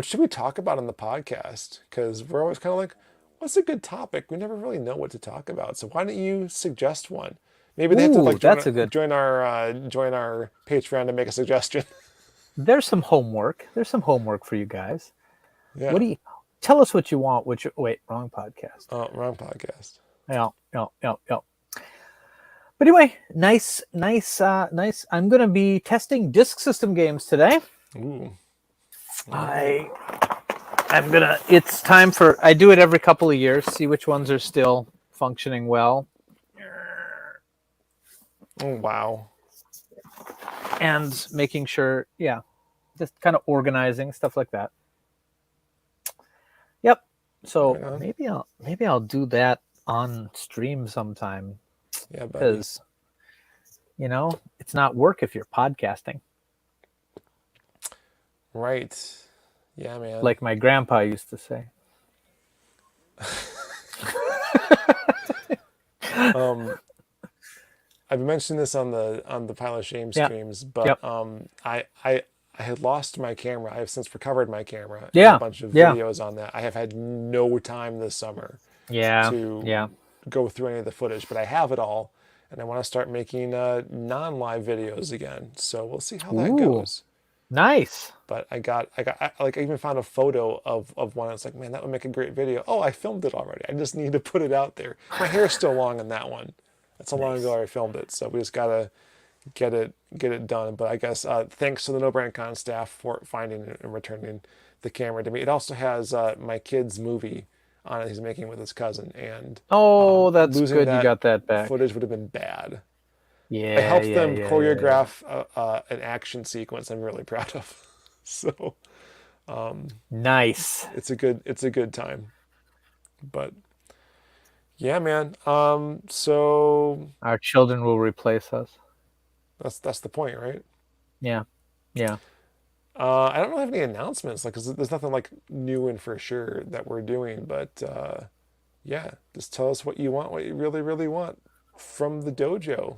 should we talk about on the podcast? Because we're always kind of like, what's a good topic? We never really know what to talk about. So why don't you suggest one? Maybe they have to like join our Patreon to make a suggestion. There's some homework. There's some homework for you guys. Yeah. Tell us what you want? Wait, wrong podcast. Oh, wrong podcast. Yeah. But anyway, nice. I'm gonna be testing Disk System games today. Ooh. I It's time for, I do it every couple of years, see which ones are still functioning well. Oh, wow. And making sure, just kind of organizing, stuff like that. Yep. So maybe I'll do that on stream sometime. Yeah, buddy. Because, it's not work if you're podcasting. Right. Yeah, man. Like my grandpa used to say. I've mentioned this on the Pile of Shame streams, but I had lost my camera. I have since recovered my camera. And a bunch of videos on that. I have had no time this summer to go through any of the footage, but I have it all, and I want to start making non-live videos again. So we'll see how that goes. Nice. But I even found a photo of one. I was like, man, that would make a great video. Oh, I filmed it already. I just need to put it out there. My hair's still long in that one. That's how long ago I filmed it. So we just gotta get it done. But I guess thanks to the No Brand Con staff for finding and returning the camera to me. It also has my kid's movie on it he's making with his cousin. And that's good. You got that back. Footage would have been bad. Yeah, I helped them choreograph an action sequence I'm really proud of. So nice. It's a good time. But yeah, man. So our children will replace us. That's the point, right? Yeah. Yeah. I don't really have any announcements, because there's nothing like new and for sure that we're doing. But just tell us what you want, what you really, really want from the dojo.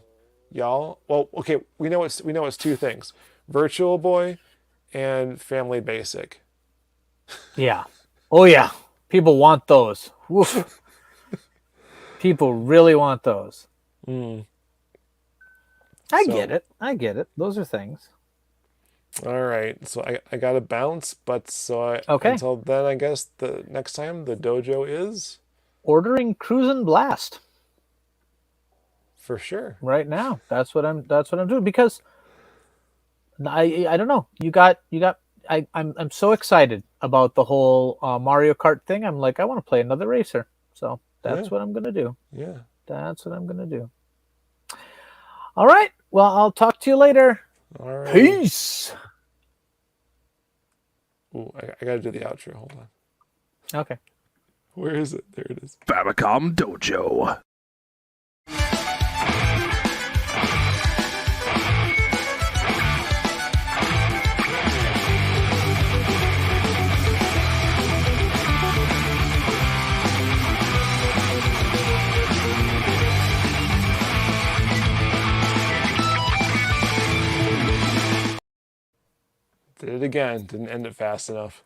Y'all, well, okay, we know it's two things: Virtual Boy and Family Basic. Yeah. Oh yeah. People want those. Woof. People really want those. I get it. Those are things. All right. So I got to bounce, but until then, I guess the next time the dojo is ordering Cruisin' Blast. For sure. Right now, that's what I'm doing, because I don't know. I'm so excited about the whole Mario Kart thing. I'm like, I want to play another racer. So that's what I'm gonna do. Yeah. That's what I'm gonna do. All right. Well, I'll talk to you later. All right. Peace. Ooh, I gotta do the outro. Hold on. Okay. Where is it? There it is. Famicom Dojo. Did it again. Didn't end it fast enough.